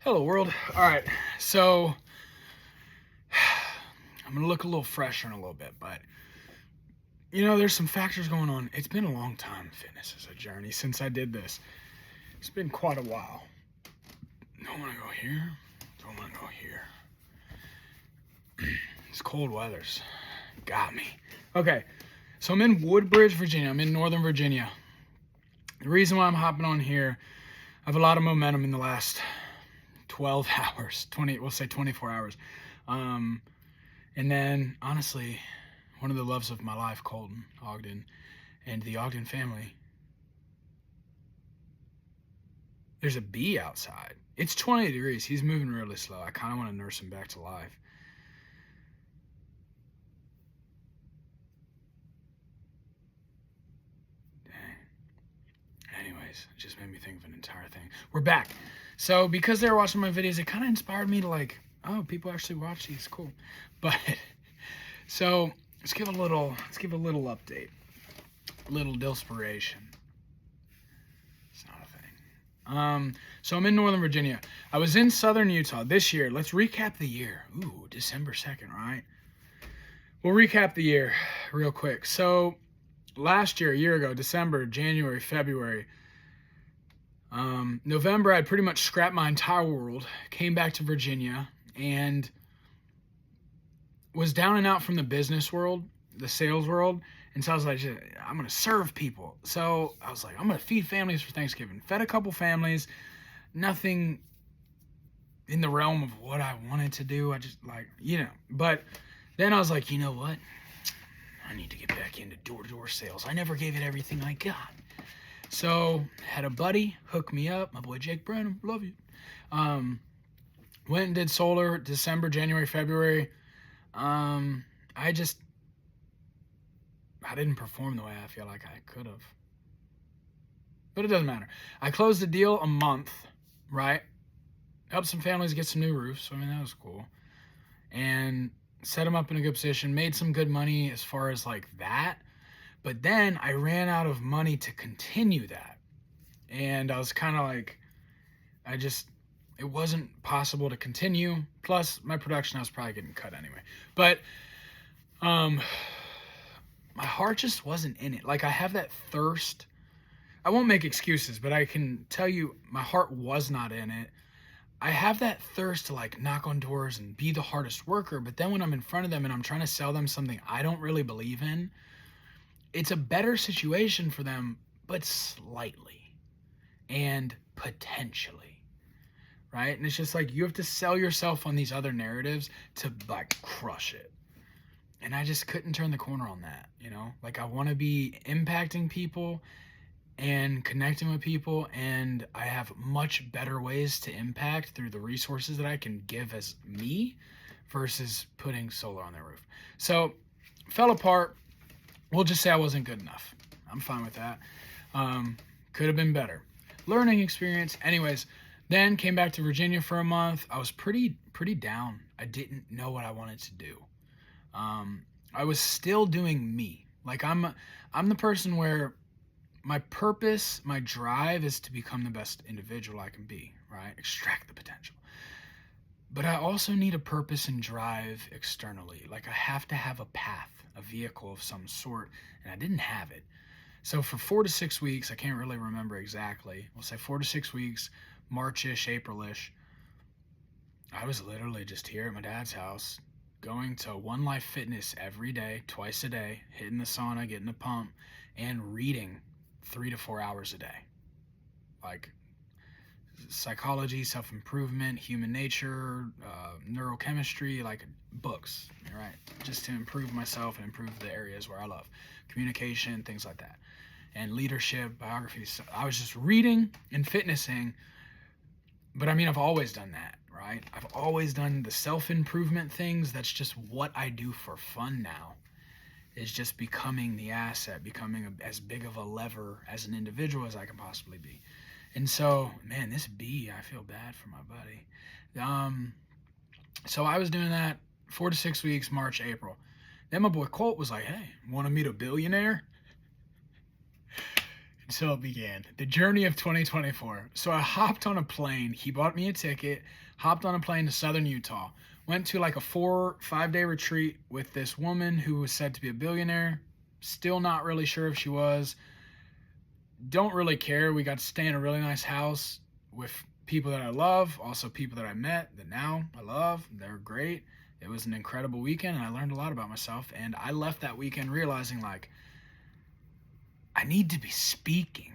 Hello, world. All right, so I'm gonna look a little fresher in a little bit, but there's some factors going on. It's been a long time. Fitness is a journey since I did this. It's been quite a while. Don't want to go here. Don't want to go here. This cold weather's got me. Okay, so I'm in Woodbridge, Virginia. I'm in Northern Virginia. The reason why I'm hopping on here, I have a lot of momentum in the last 12 hours, 20, we'll say 24 hours. And then, honestly, one of the loves of my life, Colton Ogden, and the Ogden family. There's a bee outside. It's 20 degrees. He's moving really slow. I kind of want to nurse him back to life. Dang. Anyways, it just made me think of an entire thing. We're back. So, because they were watching my videos, it kind of inspired me to oh, people actually watch these. Cool. But so let's give a little update. A little inspiration. It's not a thing. So I'm in Northern Virginia. I was in Southern Utah this year. Let's recap the year. Ooh, December 2nd, right? We'll recap the year real quick. So last year, a year ago, December, January, February, November, I pretty much scrapped my entire world, came back to Virginia, and was down and out from the business world, the sales world. And so I was like, I'm going to serve people. So I was like, I'm going to feed families for Thanksgiving. Fed a couple families, nothing in the realm of what I wanted to do. I just but then I was like, you know what? I need to get back into door-to-door sales. I never gave it everything I got. So had a buddy hook me up, my boy Jake Branham, love you. Went and did solar December, January, February. I didn't perform the way I feel like I could have. But it doesn't matter. I closed the deal a month, right? Helped some families get some new roofs. I mean, that was cool. And set them up in a good position. Made some good money as far as that. But then I ran out of money to continue that. And I was kind of it wasn't possible to continue. Plus, my production, I was probably getting cut anyway. But my heart just wasn't in it. I have that thirst. I won't make excuses, but I can tell you my heart was not in it. I have that thirst to knock on doors and be the hardest worker. But then when I'm in front of them and I'm trying to sell them something I don't really believe in, it's a better situation for them, but slightly and potentially, right? And it's just you have to sell yourself on these other narratives to crush it. And I just couldn't turn the corner on that, I want to be impacting people and connecting with people, and I have much better ways to impact through the resources that I can give as me versus putting solar on their roof. So, fell apart. We'll just say I wasn't good enough. I'm fine with that. Could have been better. Learning experience. Anyways, then came back to Virginia for a month. I was pretty down. I didn't know what I wanted to do. I was still doing me. I'm the person where my purpose, my drive is to become the best individual I can be, right? Extract the potential. But I also need a purpose and drive externally. I have to have a path, a vehicle of some sort, and I didn't have it. So for 4 to 6 weeks, I can't really remember exactly. We'll say 4 to 6 weeks, March-ish, April-ish, I was literally just here at my dad's house, going to One Life Fitness every day, twice a day, hitting the sauna, getting the pump, and reading 3 to 4 hours a day. Psychology, self-improvement, human nature, neurochemistry, books, right? Just to improve myself and improve the areas where I love. Communication, things like that. And leadership, biographies. I was just reading and fitnessing. But I've always done that, right? I've always done the self-improvement things. That's just what I do for fun now. Is just becoming the asset, becoming as big of a lever as an individual as I can possibly be. And so, man, this bee, I feel bad for my buddy. So I was doing that 4 to 6 weeks, March, April. Then my boy Colt was like, hey, want to meet a billionaire? And so it began. The journey of 2024. So I hopped on a plane. He bought me a ticket, hopped on a plane to southern Utah. Went to like a 4-5 day retreat with this woman who was said to be a billionaire. Still not really sure if she was. Don't really care. We got to stay in a really nice house with people that I love, also people that I met that now I love. They're great. It was an incredible weekend, and I learned a lot about myself. And I left that weekend realizing, like, I need to be speaking.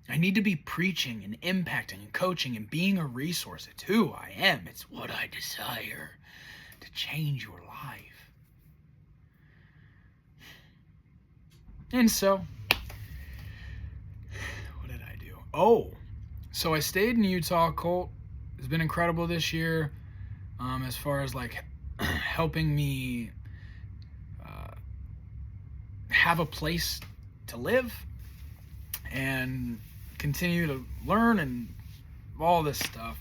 I need to be preaching and impacting and coaching and being a resource. It's who I am. It's what I desire to change your life. And so, what did I do? Oh, so I stayed in Utah. Colt has been incredible this year, as far as like helping me have a place to live and continue to learn and all this stuff.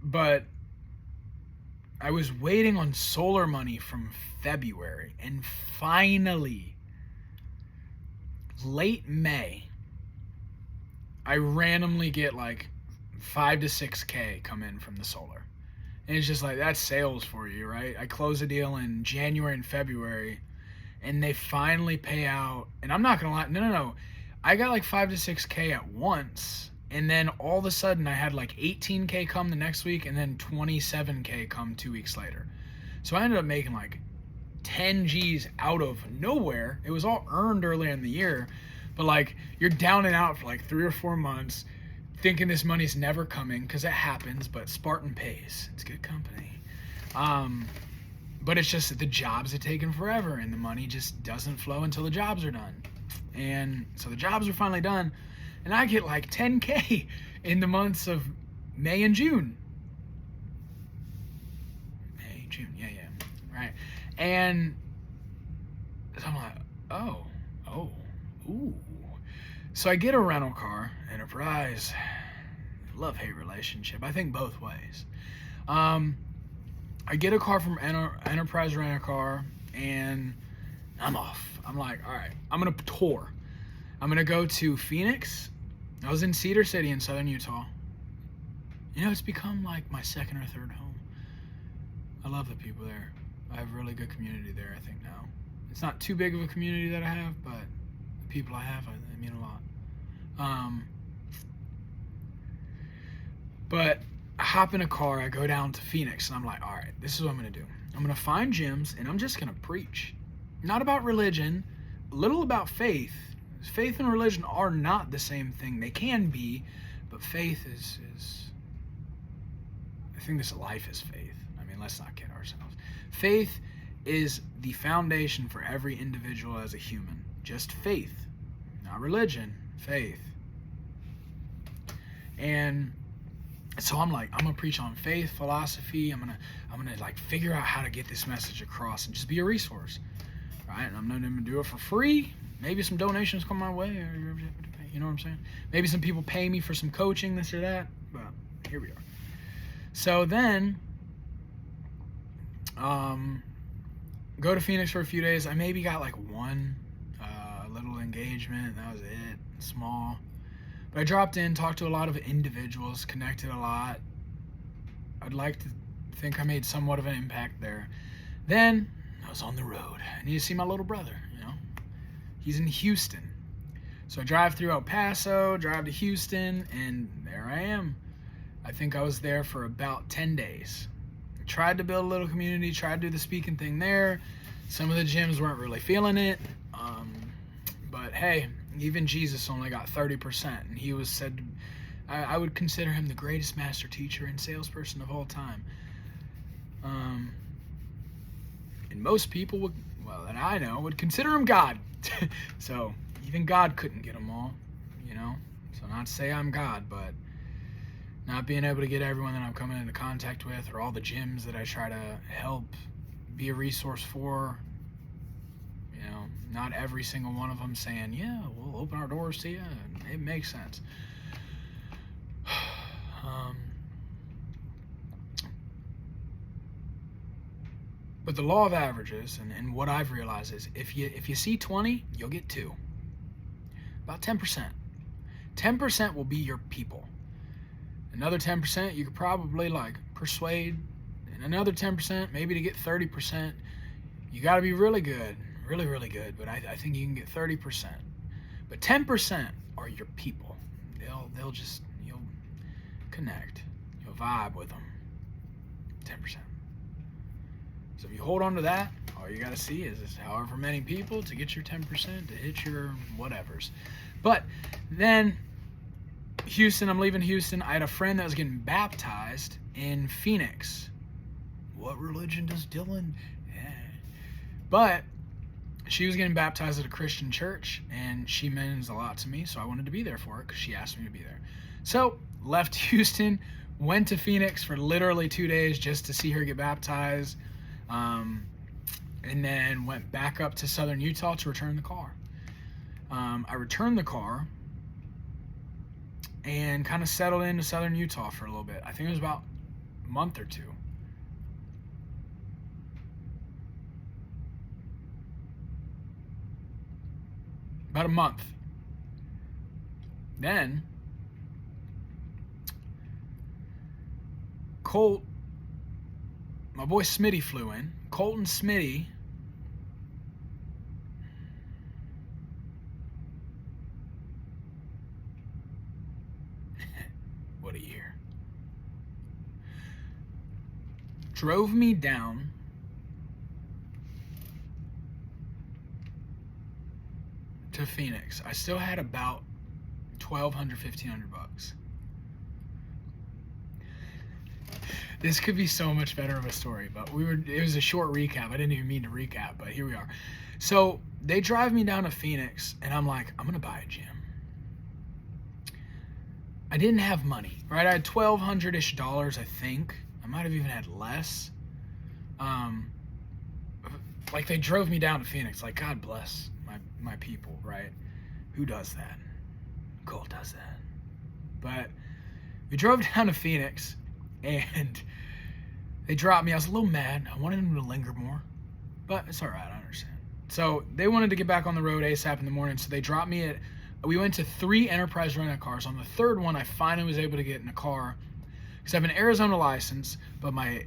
But I was waiting on solar money from February, and finally, late May, I randomly get like 5 to 6K come in from the solar. And it's just like, that's sales for you, right? I close a deal in January and February, and they finally pay out. And I'm not gonna lie, no. I got like 5 to 6K at once, and then all of a sudden I had like 18K come the next week, and then 27K come 2 weeks later. So I ended up making like 10 G's out of nowhere. It was all earned earlier in the year, but like you're down and out for like 3 or 4 months, thinking this money's never coming, because it happens. But Spartan pays. It's good company. But it's just that the jobs are taking forever, and the money just doesn't flow until the jobs are done. And so the jobs are finally done, and I get like 10K in the months of May and June. May, June, yeah, right. And so I'm like, ooh. So I get a rental car, Enterprise. Love-hate relationship. I think both ways. I get a car from Enterprise Rent-A-Car, and I'm off. I'm like, all right, I'm going to tour. I'm going to go to Phoenix. I was in Cedar City in southern Utah. You know, it's become like my second or third home. I love the people there. I have a really good community there, I think, now. It's not too big of a community that I have, but the people I have, they mean a lot. But I hop in a car, I go down to Phoenix, and I'm like, all right, this is what I'm going to do. I'm going to find gyms, and I'm just going to preach. Not about religion, a little about faith. Faith and religion are not the same thing. They can be, but faith is I think this life is faith. I mean, let's not kid ourselves. Faith is the foundation for every individual as a human. Just faith, not religion, faith. And so I'm like, I'm gonna preach on faith, philosophy. I'm gonna like figure out how to get this message across and just be a resource, right? And I'm not gonna do it for free. Maybe some donations come my way, or you know what I'm saying? Maybe some people pay me for some coaching, this or that. But here we are. So then, go to Phoenix for a few days. I maybe got like one little engagement. That was it, small. But I dropped in, talked to a lot of individuals, connected a lot. I'd like to think I made somewhat of an impact there. Then I was on the road. I need to see my little brother, you know. He's in Houston. So I drive through El Paso, drive to Houston, and there I am. I think I was there for about 10 days. I tried to build a little community, tried to do the speaking thing there. Some of the gyms weren't really feeling it. But hey, even Jesus only got 30%. And he was said, I would consider him the greatest master teacher and salesperson of all time. And most people would, well, that I know, would consider him God. So even God couldn't get them all, you know. So not to say I'm God, but not being able to get everyone that I'm coming into contact with, or all the gyms that I try to help be a resource for, you know, not every single one of them saying, yeah, we'll open our doors to you. It makes sense. But the law of averages, and what I've realized is if you see 20, you'll get 2. About 10%. 10% will be your people. Another 10% you could probably like persuade. And another 10%, maybe to get 30%, you got to be really good. Really, really good. But I think you can get 30%. But 10% are your people. You'll connect. You'll vibe with them. 10%. So if you hold on to that, all you got to see is however many people to get your 10% to hit your whatevers. But then Houston, I'm leaving Houston. I had a friend that was getting baptized in Phoenix. What religion does Dylan? Yeah. But she was getting baptized at a Christian church, and she means a lot to me, so I wanted to be there for it because she asked me to be there. So left Houston, went to Phoenix for literally 2 days just to see her get baptized, and then went back up to southern Utah to return the car. I returned the car and kind of settled into southern Utah for a little bit. I think it was about a month or two. About a month. Then Colt, my boy Smitty flew in. Colt and Smitty what a year. Drove me down to Phoenix. I still had about $1,200, $1,500. This could be so much better of a story, but it was a short recap. I didn't even mean to recap, but here we are. So they drive me down to Phoenix, and I'm like, I'm going to buy a gym. I didn't have money, right? I had $1,200-ish, I think. I might have even had less. Like they drove me down to Phoenix. Like, God bless my people, right? Who does that? Colt does that. But we drove down to Phoenix, and they dropped me. I was a little mad. I wanted them to linger more, but it's all right. I understand. So they wanted to get back on the road ASAP in the morning, so they dropped me at. We went to 3 Enterprise rental cars. On the third one, I finally was able to get in a car because I have an Arizona license, but my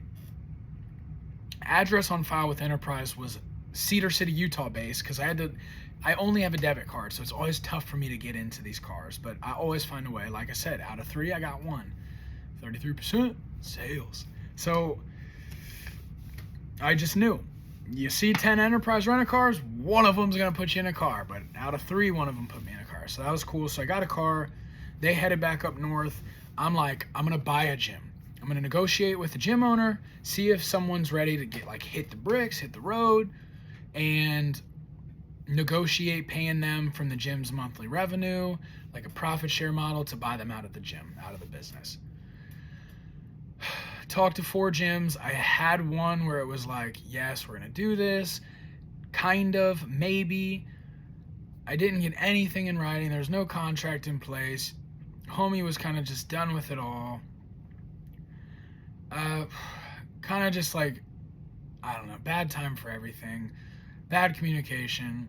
address on file with Enterprise was Cedar City, Utah base because I only have a debit card, so it's always tough for me to get into these cars, but I always find a way. Like I said, out of 3, I got 1. 33% sales. So I just knew. You see 10 Enterprise rental cars, one of them's going to put you in a car, but out of 3, one of them put me in a car. So that was cool. So I got a car. They headed back up north. I'm like, I'm going to buy a gym. I'm going to negotiate with the gym owner, see if someone's ready to get hit the bricks, hit the road, and negotiate paying them from the gym's monthly revenue, like a profit share model to buy them out of the gym, out of the business. Talked to 4 gyms. I had one where it was like, yes, we're going to do this. Kind of, maybe. I didn't get anything in writing. There was no contract in place. Homie was kind of just done with it all. Kind of just like, I don't know, bad time for everything. Bad communication.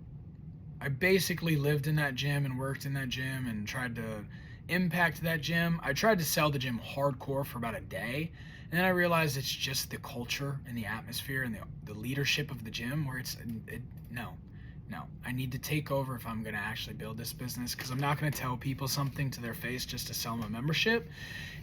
I basically lived in that gym and worked in that gym and tried to impact that gym. I tried to sell the gym hardcore for about a day, and then I realized it's just the culture and the atmosphere and the leadership of the gym where no, I need to take over if I'm going to actually build this business, because I'm not going to tell people something to their face just to sell them a membership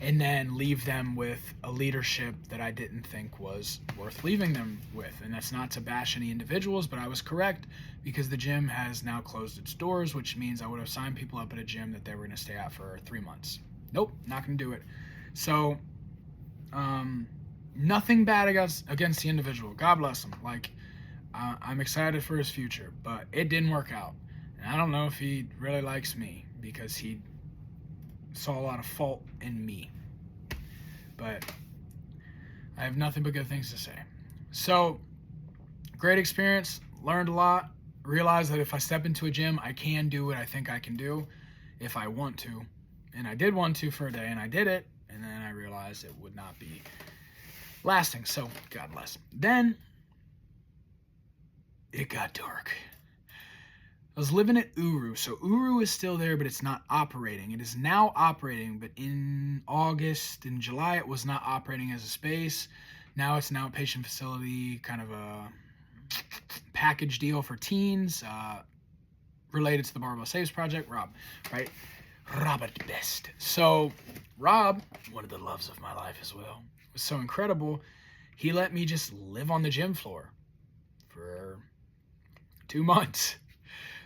and then leave them with a leadership that I didn't think was worth leaving them with. And that's not to bash any individuals, but I was correct, because the gym has now closed its doors, which means I would have signed people up at a gym that they were going to stay at for 3 months. Nope, not going to do it. So, nothing bad against the individual. God bless him. I'm excited for his future, but it didn't work out. And I don't know if he really likes me, because he saw a lot of fault in me. But I have nothing but good things to say. So, great experience, learned a lot, realized that if I step into a gym, I can do what I think I can do if I want to. And I did want to for a day, and I did it, and then I realized it would not be lasting. So, God bless. Then it got dark. I was living at Uru. So Uru is still there, but it's not operating. It is now operating, but in August and July, it was not operating as a space. Now it's an outpatient facility, kind of a package deal for teens, related to the Barbell Saves Project. Rob, right? Robert Best. So Rob, one of the loves of my life as well, was so incredible. He let me just live on the gym floor for 2 months.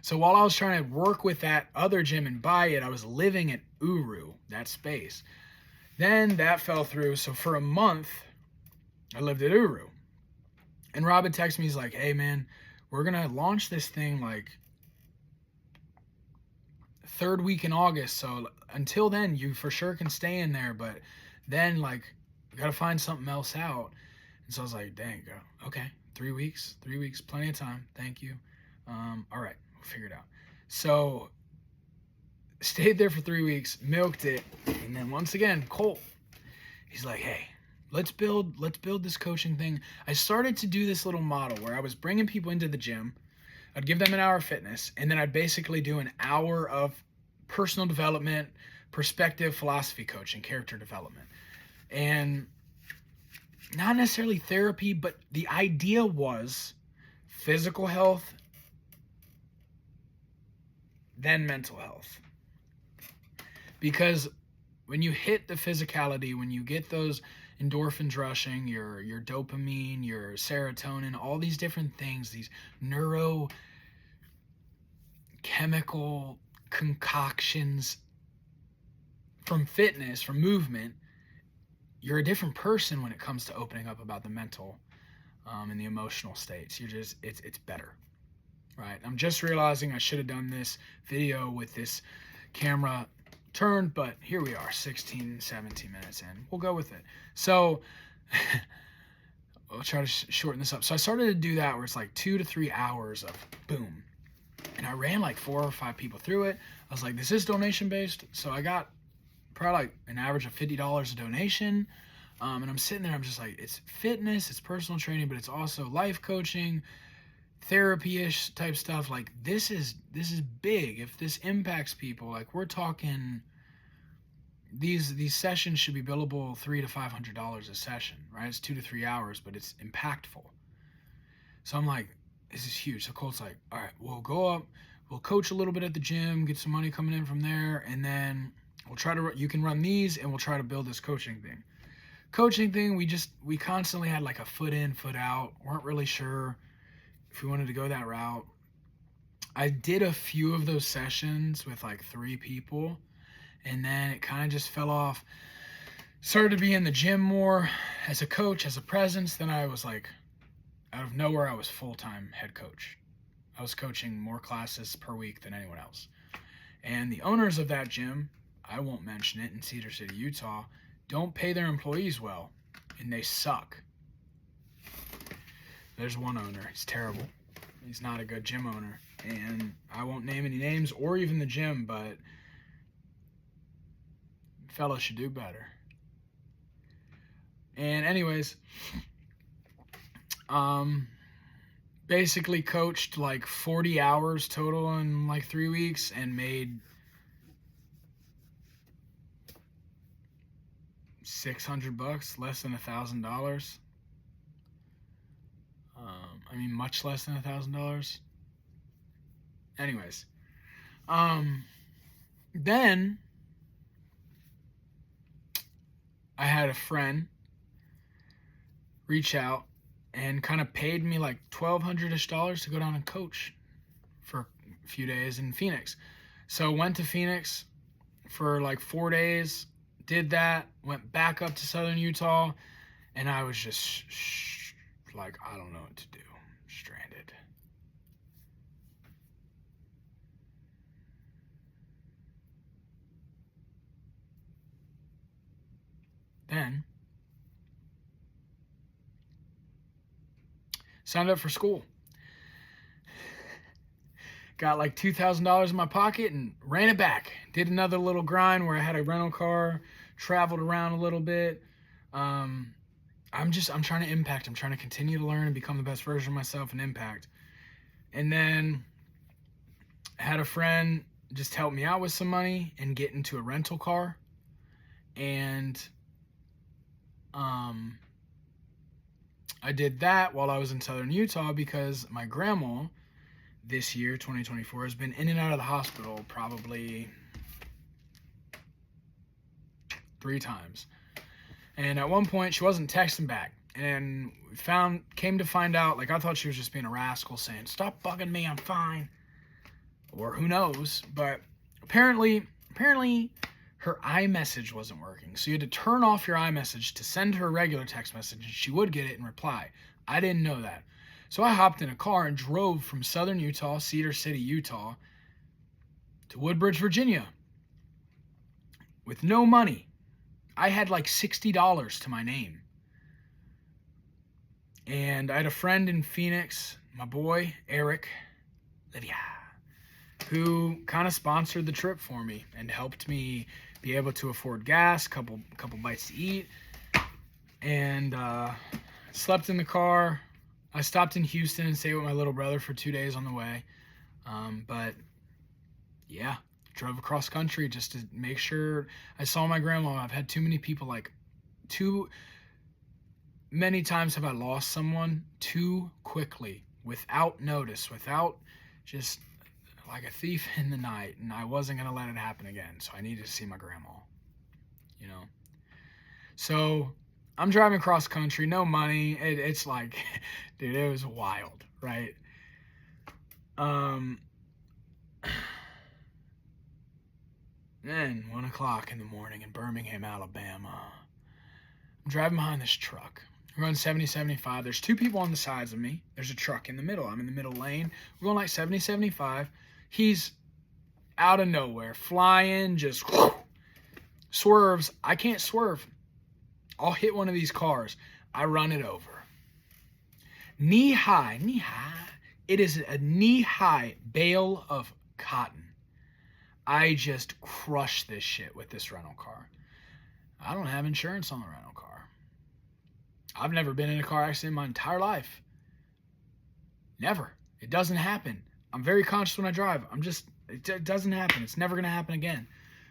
So while I was trying to work with that other gym and buy it, I was living at Uru, that space. Then that fell through. So for a month, I lived at Uru. And Rob had texted me, he's like, hey man, we're going to launch this thing like third week in August. So until then, you for sure can stay in there. But then like, we got to find something else out. And so I was like, dang, okay, 3 weeks, plenty of time. Thank you. All right. Figure it out. So stayed there for 3 weeks, milked it, and then once again, Colt, he's like, hey, let's build this coaching thing. I started to do this little model where I was bringing people into the gym. I'd give them an hour of fitness, and then I'd basically do an hour of personal development, perspective, philosophy coaching, character development. And not necessarily therapy, but the idea was physical health, then mental health. Because when you hit the physicality, when you get those endorphins rushing, your dopamine, your serotonin, all these different things, these neurochemical concoctions from fitness, from movement, you're a different person when it comes to opening up about the mental and the emotional states. It's better. Right, I'm just realizing I should have done this video with this camera turned, but here we are, 16, 17 minutes in. We'll go with it. So I'll try to shorten this up. So I started to do that where it's like 2 to 3 hours of boom. And I ran like 4 or 5 people through it. I was like, this is donation based. So I got probably like an average of $50 a donation. And I'm sitting there, I'm just like, it's fitness, it's personal training, but it's also life coaching, therapy-ish type stuff. Like this is big. If this impacts people, like we're talking, these sessions should be billable $300 to $500 a session, right? It's 2 to 3 hours, but it's impactful. So I'm like, this is huge. So Colt's like, all right, we'll go up, we'll coach a little bit at the gym, get some money coming in from there, and then we'll try to, you can run these, and we'll try to build this coaching thing. We constantly had like a foot in, foot out. Weren't really sure if we wanted to go that route. I did a few of those sessions with like 3 people, and then it kind of just fell off. Started to be in the gym more as a coach, as a presence. Then I was like, out of nowhere, I was full-time head coach. I was coaching more classes per week than anyone else. And the owners of that gym, I won't mention it, in Cedar City, Utah, don't pay their employees well, and they suck. There's one owner. He's terrible. He's not a good gym owner. And I won't name any names or even the gym, but fellas should do better. And anyways, basically coached like 40 hours total in like 3 weeks and made $600, less than $1,000. Much less than $1,000. Anyways, then I had a friend reach out and kind of paid me like $1,200-ish to go down and coach for a few days in Phoenix. So went to Phoenix for like 4 days, did that, went back up to southern Utah, and I was just like, I don't know what to do. Stranded. Then signed up for school. Got like $2,000 in my pocket and ran it back. Did another little grind where I had a rental car, traveled around a little bit. I'm trying to impact. I'm trying to continue to learn and become the best version of myself and impact. And then had a friend just help me out with some money and get into a rental car. And I did that while I was in southern Utah because my grandma this year, 2024, has been in and out of the hospital probably 3 times. And at one point, she wasn't texting back. And came to find out, like, I thought she was just being a rascal saying, "Stop bugging me, I'm fine." Or who knows. But apparently her iMessage wasn't working. So you had to turn off your iMessage to send her a regular text message, and she would get it and reply. I didn't know that. So I hopped in a car and drove from southern Utah, Cedar City, Utah, to Woodbridge, Virginia, with no money. I had like $60 to my name. And I had a friend in Phoenix, my boy, Eric, Livia, who kind of sponsored the trip for me and helped me be able to afford gas, couple bites to eat, and slept in the car. I stopped in Houston and stayed with my little brother for 2 days on the way. But yeah, drove across country just to make sure I saw my grandma. I've had too many people, too many times have I lost someone too quickly, without notice, without just like a thief in the night, and I wasn't going to let it happen again. So I needed to see my grandma, So I'm driving cross country, no money. It's like, dude, it was wild, right? Then 1 o'clock in the morning in Birmingham, Alabama. I'm driving behind this truck. We're going 70, 75. There's 2 people on the sides of me. There's a truck in the middle. I'm in the middle lane. We're going like 70, 75. He's out of nowhere, flying, just swerves. I can't swerve. I'll hit one of these cars. I run it over. Knee high. It is a knee-high bale of cotton. I just crushed this shit with this rental car. I don't have insurance on the rental car. I've never been in a car accident in my entire life. Never. It doesn't happen. I'm very conscious when I drive. It doesn't happen. It's never going to happen again.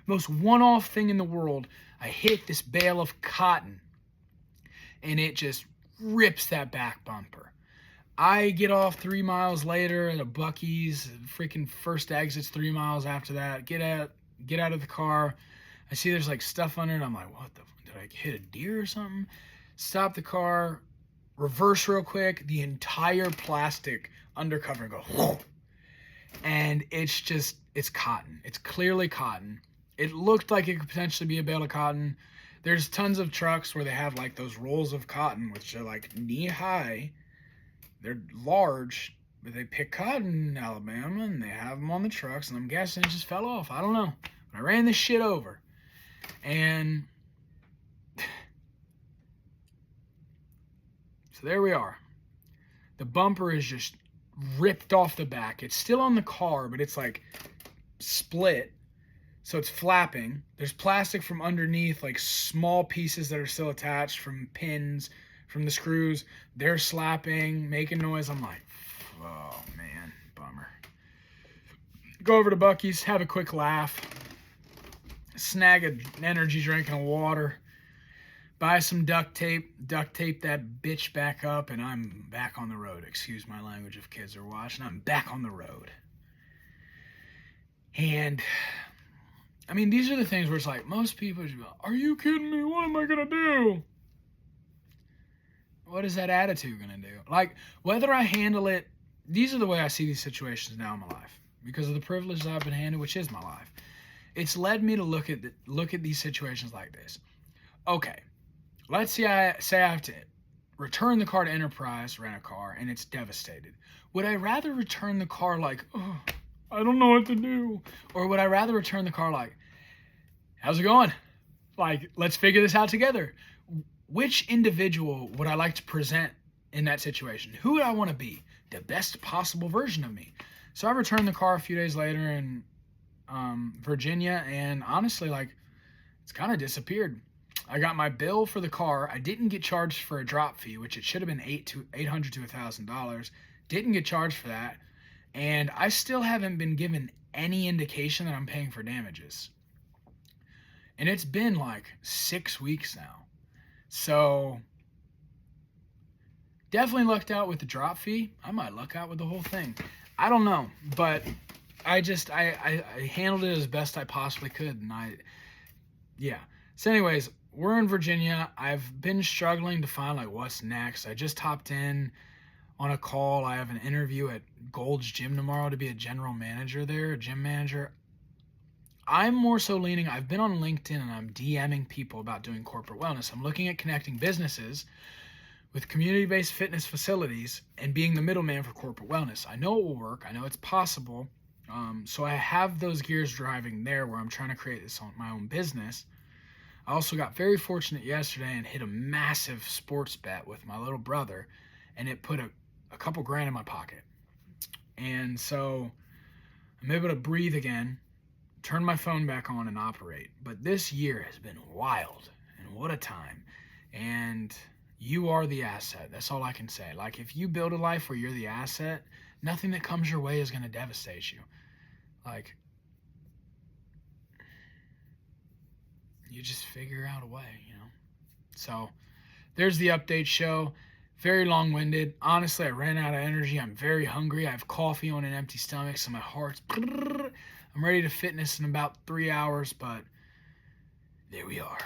Most one-off thing in the world, I hit this bale of cotton, and it just rips that back bumper. I get off 3 miles later at a Buc-ee's. Freaking first exit's 3 miles after that. Get out of the car. I see there's like stuff under it. I'm like, what the? Did I hit a deer or something? Stop the car, reverse real quick. The entire plastic undercover go, whoa. And it's cotton. It's clearly cotton. It looked like it could potentially be a bale of cotton. There's tons of trucks where they have like those rolls of cotton, which are like knee high. They're large, but they pick cotton in Alabama and they have them on the trucks, and I'm guessing it just fell off. I don't know. But I ran this shit over. And so there we are. The bumper is just ripped off the back. It's still on the car, but it's like split. So it's flapping. There's plastic from underneath, like small pieces that are still attached from pins, from the screws. They're slapping, making noise. I'm like, oh man, bummer. Go over to Buc-ee's, have a quick laugh, snag an energy drink and a water, buy some duct tape that bitch back up, and I'm back on the road. Excuse my language if kids are watching. I'm back on the road. And I mean, these are the things where it's like, most people just go, are you kidding me? What am I going to do? What is that attitude going to do? Like, whether I handle it, these are the way I see these situations now in my life. Because of the privilege that I've been handed, which is my life. It's led me to look at these situations like this. Okay, let's say I have to return the car to Enterprise, rent a car, and it's devastated. Would I rather return the car like, oh, I don't know what to do? Or would I rather return the car like, how's it going? Like, let's figure this out together. Which individual would I like to present in that situation? Who would I want to be? The best possible version of me. So I returned the car a few days later in Virginia, and honestly, like, it's kind of disappeared. I got my bill for the car. I didn't get charged for a drop fee, which it should have been $800 to $1,000. Didn't get charged for that. And I still haven't been given any indication that I'm paying for damages. And it's been like 6 weeks now. So definitely lucked out with the drop fee. I might luck out with the whole thing. I don't know. But I handled it as best I possibly could. And yeah. So anyways, we're in Virginia. I've been struggling to find like what's next. I just hopped in on a call. I have an interview at Gold's Gym tomorrow to be a general manager there, a gym manager. I'm more so leaning, I've been on LinkedIn and I'm DMing people about doing corporate wellness. I'm looking at connecting businesses with community-based fitness facilities and being the middleman for corporate wellness. I know it will work. I know it's possible. So I have those gears driving there where I'm trying to create this on my own business. I also got very fortunate yesterday and hit a massive sports bet with my little brother, and it put a couple grand in my pocket. And so I'm able to breathe again, turn my phone back on and operate. But this year has been wild, and what a time. And you are the asset. That's all I can say. Like, if you build a life where you're the asset, nothing that comes your way is going to devastate you. Like, you just figure out a way, you know? So there's the update show. Very long-winded. Honestly, I ran out of energy. I'm very hungry. I have coffee on an empty stomach, so my heart's... I'm ready to fitness in about 3 hours, but there we are.